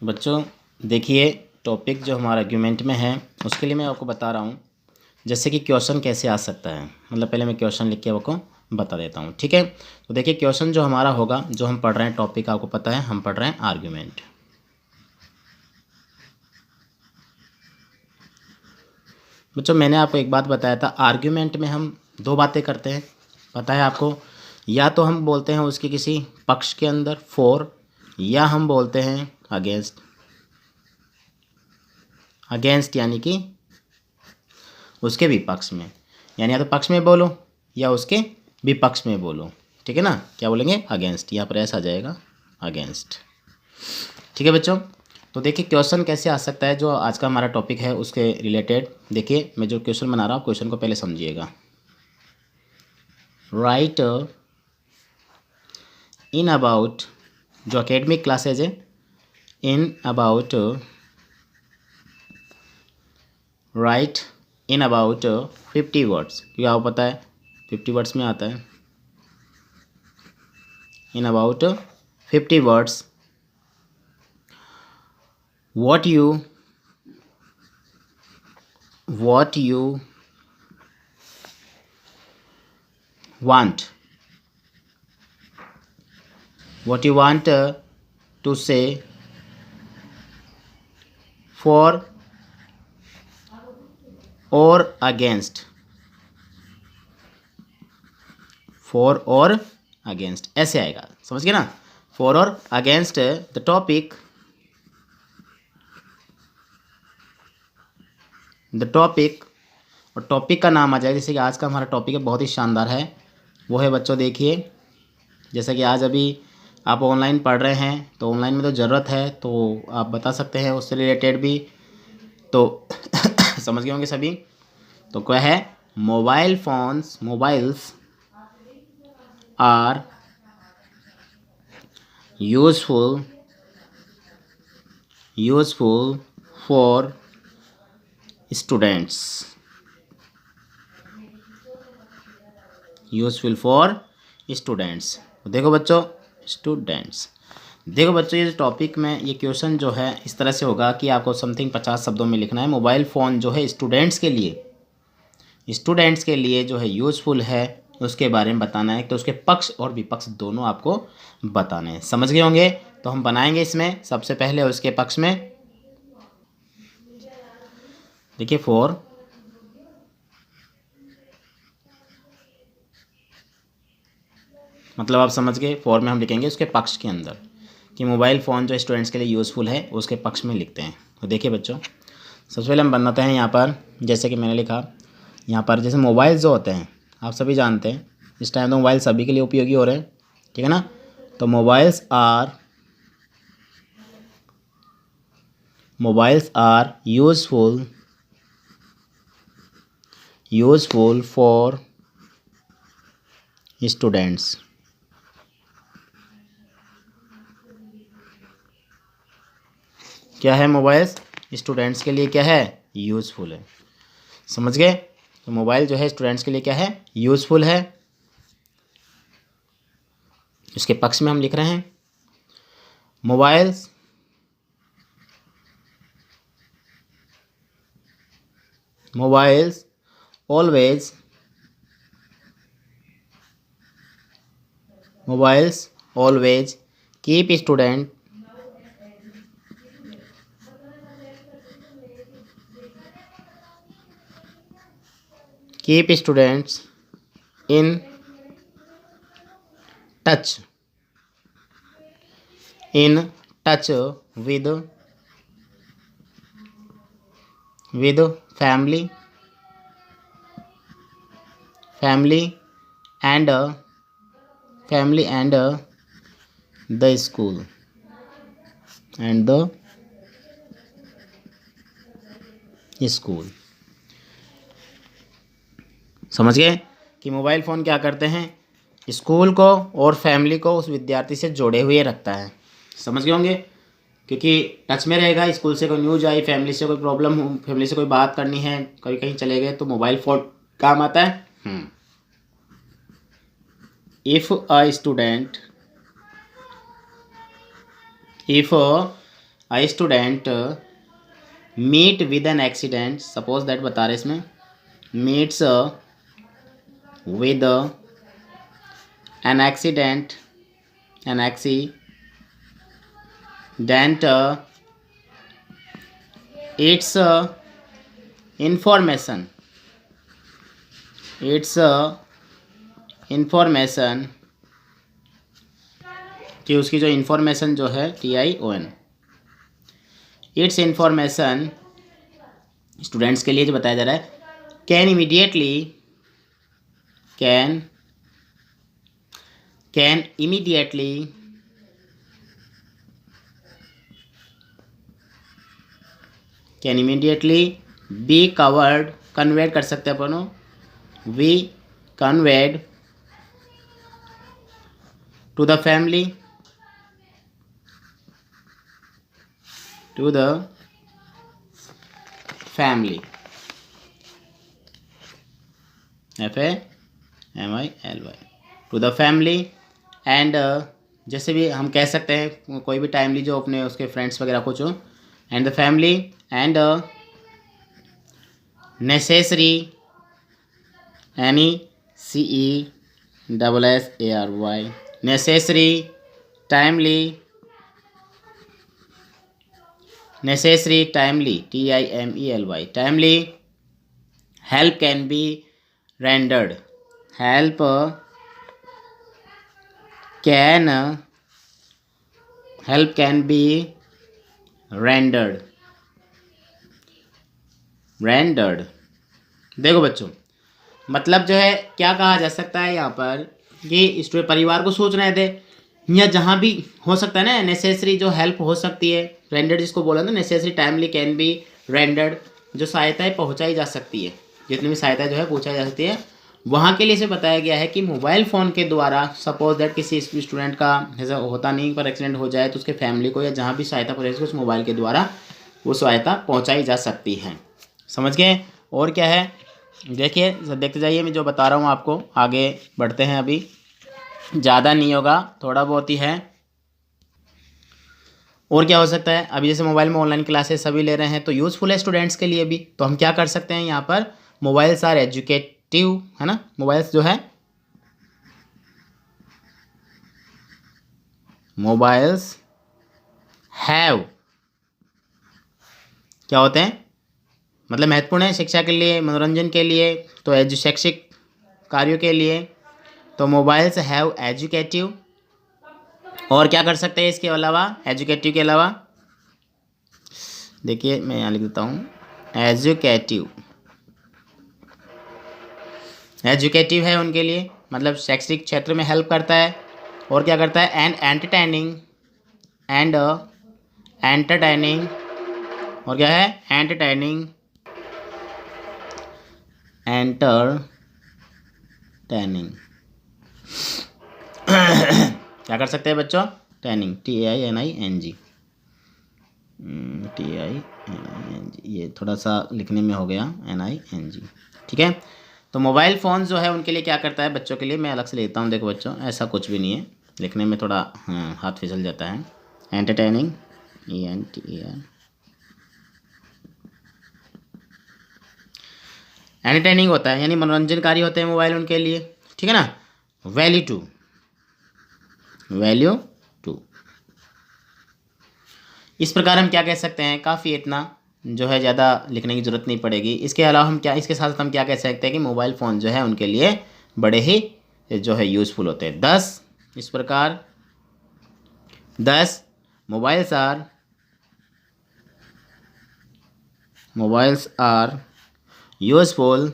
बच्चों देखिए, टॉपिक जो हमारा आर्ग्यूमेंट में है उसके लिए मैं आपको बता रहा हूँ जैसे कि क्वेश्चन कैसे आ सकता है। मतलब पहले मैं क्वेश्चन लिख के आपको बता देता हूँ, ठीक है। तो देखिए क्वेश्चन जो हमारा होगा, जो हम पढ़ रहे हैं टॉपिक आपको पता है, हम पढ़ रहे हैं आर्ग्यूमेंट। बच्चों मैंने आपको एक बात बताया था, आर्ग्यूमेंट में हम दो बातें करते हैं, पता है आपको। या तो हम बोलते हैं उसके किसी पक्ष के अंदर फॉर, या हम बोलते हैं अगेंस्ट। अगेंस्ट यानी कि उसके विपक्ष में, यानी या तो पक्ष में बोलो या उसके विपक्ष में बोलो, ठीक है ना। क्या बोलेंगे? अगेंस्ट। यहाँ पर ऐसा आ जाएगा अगेंस्ट, ठीक है बच्चों। तो देखिए क्वेश्चन कैसे आ सकता है, जो आज का हमारा टॉपिक है उसके रिलेटेड। देखिए मैं जो क्वेश्चन बना रहा हूँ, क्वेश्चन को पहले समझिएगा। राइट इन अबाउट, जो अकेडमिक क्लासेज है, in about, right in about 50 words, क्योंकि आपको पता है 50 वर्ड्स में आता है। In about 50 words what you want, what you want to say for or against, for or against ऐसे आएगा, समझ गए ना। for or against the topic, और टॉपिक का नाम आ जाएगा। जैसे कि आज का हमारा टॉपिक है, बहुत ही शानदार है, वो है बच्चों देखिए, जैसा कि आज अभी आप ऑनलाइन पढ़ रहे हैं तो ऑनलाइन में तो ज़रूरत है, तो आप बता सकते हैं उससे रिलेटेड भी, तो समझ गए होंगे सभी। तो क्या है? Mobiles are useful for students, useful for students. देखो बच्चों, स्टूडेंट्स, देखो बच्चों ये टॉपिक में ये क्वेश्चन जो है इस तरह से होगा कि आपको समथिंग 50 शब्दों में लिखना है। मोबाइल फ़ोन जो है स्टूडेंट्स के लिए जो है यूज़फुल है, उसके बारे में बताना है। तो उसके पक्ष और विपक्ष दोनों आपको बताने हैं, समझ गए होंगे। तो हम बनाएंगे इसमें सबसे पहले उसके पक्ष में। देखिए फॉर, मतलब आप समझ गए, फॉर में हम लिखेंगे उसके पक्ष के अंदर कि मोबाइल फ़ोन जो स्टूडेंट्स के लिए यूज़फुल है, उसके पक्ष में लिखते हैं। तो देखिए बच्चों, सबसे पहले हम बनाते हैं यहाँ पर, जैसे कि मैंने लिखा यहाँ पर, जैसे मोबाइल जो होते हैं आप सभी जानते हैं, इस टाइम तो मोबाइल सभी के लिए उपयोगी हो रहे हैं, ठीक है ना। तो mobiles are useful for students. क्या है? मोबाइल्स स्टूडेंट्स के लिए क्या है? यूज़फुल है, समझ गए। तो मोबाइल जो है स्टूडेंट्स के लिए क्या है? यूज़फुल है। इसके पक्ष में हम लिख रहे हैं mobiles always keep students in touch with family and the school समझ गए कि मोबाइल फ़ोन क्या करते हैं? स्कूल को और फैमिली को उस विद्यार्थी से जोड़े हुए रखता है, समझ गए होंगे। क्योंकि टच में रहेगा, स्कूल से कोई न्यूज आई, फैमिली से कोई प्रॉब्लम हो, फैमिली से कोई बात करनी है, कहीं चले गए, तो मोबाइल फ़ोन काम आता है। If a student meet with an accident, suppose that बता रहे इसमें, meets with an accident, an accident, it's information, it's information, कि उसकी जो इंफॉर्मेशन जो है TION, इट्स इंफॉर्मेशन स्टूडेंट्स के लिए जो बताया जा रहा है, can immediately, can immediately be covered, conveyed कर सकते हैं अपन, we conveyed to the family, to the family, FAMILY, to the family. And जैसे भी हम कह सकते हैं कोई भी टाइमली जो अपने उसके फ्रेंड्स वगैरह कुछ हो, and the family, and necessary, NECESSARY, necessary, timely, necessary, timely, TIMELY, timely, help can be rendered, help can be rendered, देखो बच्चों, मतलब जो है क्या कहा जा सकता है यहाँ पर कि इस परिवार को सोचना है दे, या जहाँ भी हो सकता है ना, नेसेसरी जो हेल्प हो सकती है, रेंडर्ड जिसको बोला ना, necessary, timely, can be rendered, जो सहायताएं पहुँचाई जा सकती है, जितनी भी सहायता जो है पहुँचाई जा सकती है, वहाँ के लिए इसे बताया गया है कि मोबाइल फ़ोन के द्वारा, सपोज दैट किसी स्टूडेंट का ऐसा होता नहीं पर एक्सीडेंट हो जाए तो उसके फैमिली को या जहाँ भी सहायता पहुँचाई उस मोबाइल के द्वारा वो सहायता पहुँचाई जा सकती है। समझ गए? और क्या है देखिए, देखते जाइए, मैं जो बता रहा हूँ आपको, आगे बढ़ते हैं, अभी ज़्यादा नहीं होगा, थोड़ा बहुत ही है। और क्या हो सकता है, अभी जैसे मोबाइल में ऑनलाइन क्लासेस सभी ले रहे हैं तो यूज़फुल है स्टूडेंट्स के लिए भी, तो हम क्या कर सकते हैं यहाँ पर, मोबाइल्स आर एजुकेटिव, है ना, मोबाइल्स जो है, मोबाइल्स हैव, क्या होते हैं, मतलब महत्वपूर्ण है शिक्षा के लिए, मनोरंजन के लिए, तो शैक्षिक कार्यों के लिए, तो मोबाइल्स हैव एजुकेटिव। और क्या कर सकते हैं इसके अलावा, एजुकेटिव के अलावा, देखिए मैं यहाँ लिख देता हूँ, एजुकेटिव है उनके लिए, मतलब शैक्षिक क्षेत्र में हेल्प करता है। और क्या करता है, एंड एंटरटेनिंग, और क्या है, एंटरटेनिंग, क्या कर सकते हैं बच्चों, टैनिंग, TAINING, ये थोड़ा सा लिखने में हो गया, NING, ठीक है। तो मोबाइल फ़ोन जो है उनके लिए क्या करता है बच्चों के लिए, मैं अलग से लेता हूँ, देखो बच्चों ऐसा कुछ भी नहीं है, लिखने में थोड़ा हाथ फिसल जाता है। एंटरटेनिंग, एंटरटेनिंग होता है यानी मनोरंजनकारी होते हैं मोबाइल उनके लिए, ठीक है ना। वैल्यू टू, इस प्रकार हम क्या कह सकते हैं, काफ़ी इतना जो है ज़्यादा लिखने की ज़रूरत नहीं पड़ेगी। इसके अलावा हम क्या, इसके साथ हम क्या कह सकते हैं कि मोबाइल फ़ोन जो है उनके लिए बड़े ही जो है यूज़फुल होते हैं। 10 इस प्रकार, 10 mobiles are useful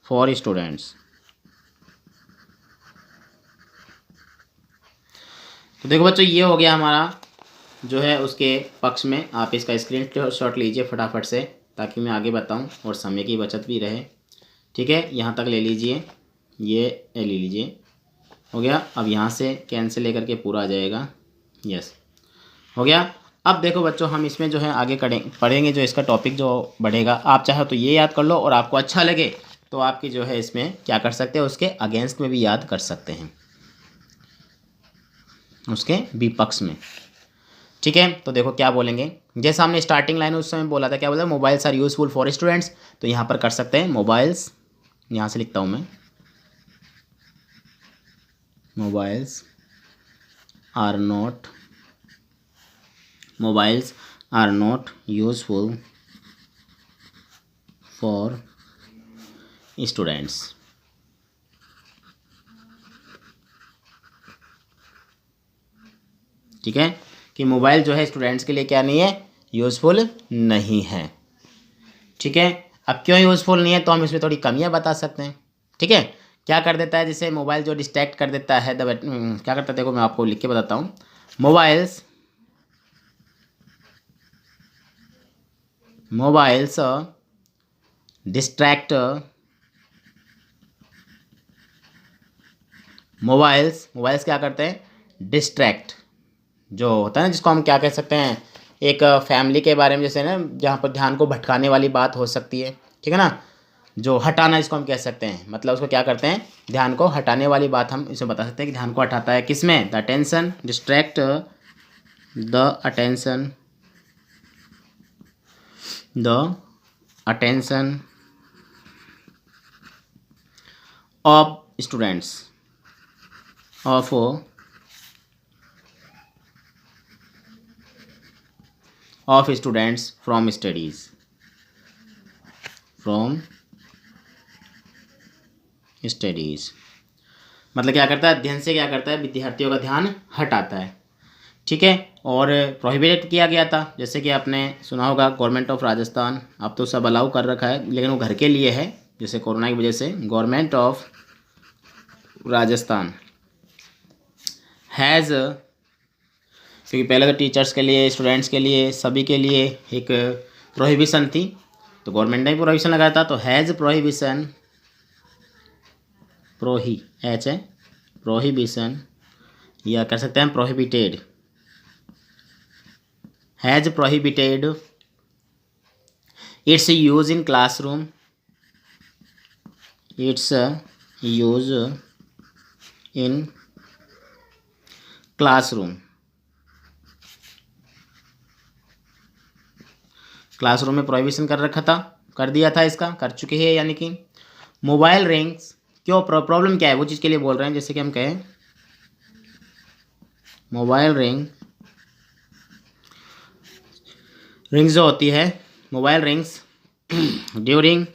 for students. तो देखो बच्चों, ये हो गया हमारा जो है उसके पक्ष में। आप इसका स्क्रीनशॉट लीजिए फटाफट से, ताकि मैं आगे बताऊं और समय की बचत भी रहे, ठीक है। यहाँ तक ले लीजिए, ये ले लीजिए, हो गया। अब यहाँ से कैंसिल लेकर के पूरा आ जाएगा, यस हो गया। अब देखो बच्चों, हम इसमें जो है आगे पढ़ेंगे, जो इसका टॉपिक जो बढ़ेगा, आप चाहो तो ये याद कर लो, और आपको अच्छा लगे तो आपकी जो है इसमें क्या कर सकते हैं, उसके अगेंस्ट में भी याद कर सकते हैं। उसके विपक्ष में। ठीक है, तो देखो क्या बोलेंगे, जैसा हमने स्टार्टिंग लाइन उस समय बोला था, क्या बोला, mobiles are useful for students, तो यहाँ पर कर सकते हैं मोबाइल्स, यहाँ से लिखता हूँ मैं, mobiles are not useful for students. ठीक है, कि मोबाइल जो है स्टूडेंट्स के लिए क्या नहीं है, यूज़फुल नहीं है। ठीक है, अब क्यों यूज़फुल नहीं है, तो हम इसमें थोड़ी कमियां बता सकते हैं। ठीक है, क्या कर देता है, जैसे मोबाइल जो डिस्ट्रैक्ट कर देता है, क्या करता है, देखो मैं आपको लिख के बताता हूँ। मोबाइल्स डिस्ट्रैक्ट मोबाइल्स क्या करते हैं, डिस्ट्रैक्ट, जो होता है ना, जिसको हम क्या कह सकते हैं, एक फैमिली के बारे में, जैसे ना जहाँ पर ध्यान को भटकाने वाली बात हो सकती है। ठीक है ना, जो हटाना, इसको हम कह सकते हैं, मतलब उसको क्या करते हैं, ध्यान को हटाने वाली बात हम इसमें बता सकते हैं कि ध्यान को हटाता है किसमें, the attention, distract the attention of students of students from studies, मतलब क्या करता है, अध्ययन से क्या करता है, विद्यार्थियों का ध्यान हटाता है। ठीक है, और प्रोहिबिटेड किया गया था, जैसे कि आपने सुना होगा गवर्नमेंट ऑफ राजस्थान, अब तो सब अलाउ कर रखा है, लेकिन वो घर के लिए है, जैसे कोरोना की वजह से गवर्नमेंट ऑफ राजस्थान हैज़, क्योंकि पहले तो टीचर्स के लिए, स्टूडेंट्स के लिए, सभी के लिए एक प्रोहिबिशन थी, तो गवर्नमेंट ने प्रोहिबिशन लगाया था, तो हैज़ प्रोहिबिशन, प्रोहिबिशन, या कह सकते हैं prohibited, has prohibited it's use in classroom, it's use in classroom में प्रोहिबिशन कर रखा था, कर दिया था, इसका कर चुके हैं, यानी कि मोबाइल रिंग्स, क्यों प्रॉब्लम क्या है, वो चीज़ के लिए बोल रहे हैं, जैसे कि हम कहें मोबाइल रिंग्स जो होती है, मोबाइल रिंग्स ड्यूरिंग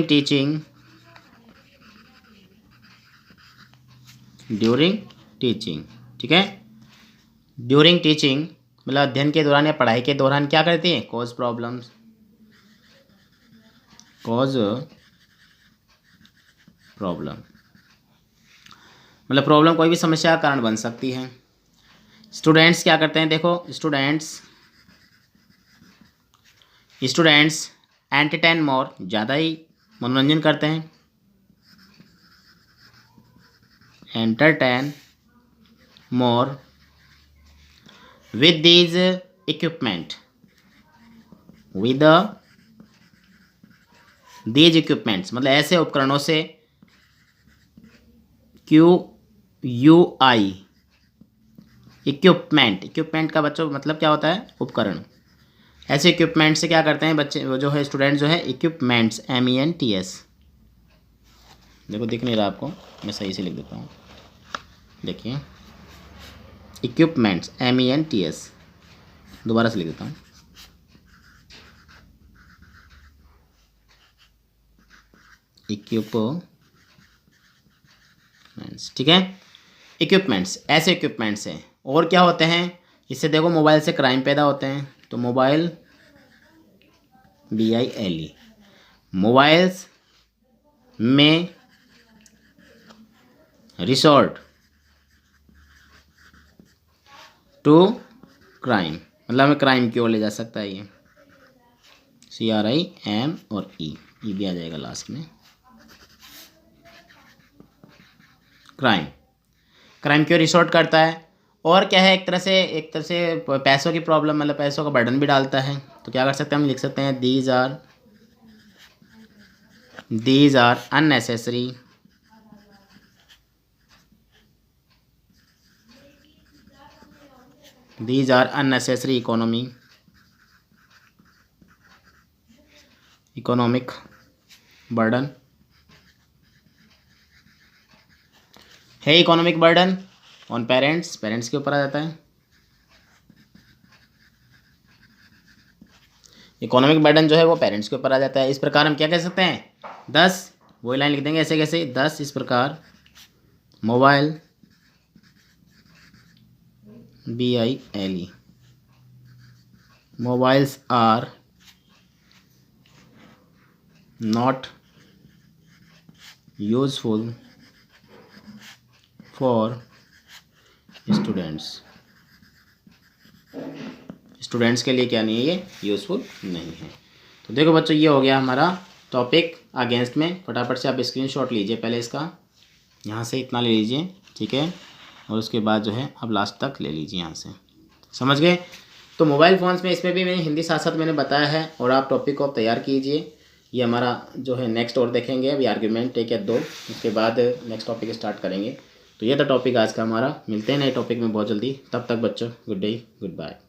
टीचिंग, ठीक है, ड्यूरिंग टीचिंग मतलब अध्ययन के दौरान या पढ़ाई के दौरान क्या करती है, कॉज प्रॉब्लम, मतलब प्रॉब्लम कोई भी समस्या का कारण बन सकती है। स्टूडेंट्स क्या करते हैं, देखो स्टूडेंट्स एंटरटेन मोर, ज़्यादा ही मनोरंजन करते हैं, entertain more with these equipment, मतलब ऐसे उपकरणों से, QUI इक्विपमेंट का बच्चों मतलब क्या होता है, उपकरण, ऐसे इक्विपमेंट से क्या करते हैं बच्चे, जो है स्टूडेंट जो है, इक्विपमेंट्स, MENTS, देखो दिख नहीं रहा आपको, मैं सही से लिख देता हूँ, देखिए इक्विपमेंट्स, MENTS, दोबारा से लिख देता हूँ, इक्विपमेंट्स, ठीक है, इक्विपमेंट्स, ऐसे इक्विपमेंट्स हैं। और क्या होते हैं, इससे देखो मोबाइल से क्राइम पैदा होते हैं, तो मोबाइल BILE, मोबाइल्स में रिसोर्ट टू क्राइम, मतलब हमें क्राइम की ओर ले जा सकता है, ये CRIM और ई भी आ जाएगा लास्ट में, क्राइम की ओर रिसोर्ट करता है। और क्या है, एक तरह से पैसों की प्रॉब्लम, मतलब पैसों का बर्डन भी डालता है, तो क्या कर सकते हैं, हम लिख सकते हैं these are unnecessary these are unnecessary economic burden है। इकोनॉमिक बर्डन ऑन पेरेंट्स के ऊपर आ जाता है। इकोनॉमिक बर्डन जो है वो पेरेंट्स के ऊपर आ जाता है। इस प्रकार हम क्या कह सकते हैं, 10 वही लाइन लिख देंगे ऐसे कैसे, 10 इस प्रकार mobile BILE mobiles are not useful for students के लिए क्या नहीं है, ये यूज़फुल नहीं है। तो देखो बच्चों, ये हो गया हमारा टॉपिक अगेंस्ट में। फटाफट से आप स्क्रीनशॉट लीजिए पहले इसका, यहाँ से इतना ले लीजिए, ठीक है, और उसके बाद जो है आप लास्ट तक ले लीजिए यहाँ से, समझ गए। तो मोबाइल फ़ोन्स में इसमें भी मैंने हिंदी साथ साथ मैंने बताया है, और आप टॉपिक को आप तैयार कीजिए। ये हमारा जो है नेक्स्ट और देखेंगे अभी आर्ग्यूमेंट 1 या 2, उसके बाद नेक्स्ट टॉपिक स्टार्ट करेंगे। तो ये था टॉपिक आज का हमारा। मिलते हैं नए टॉपिक में बहुत जल्दी, तब तक बच्चों गुड डे गुड बाय।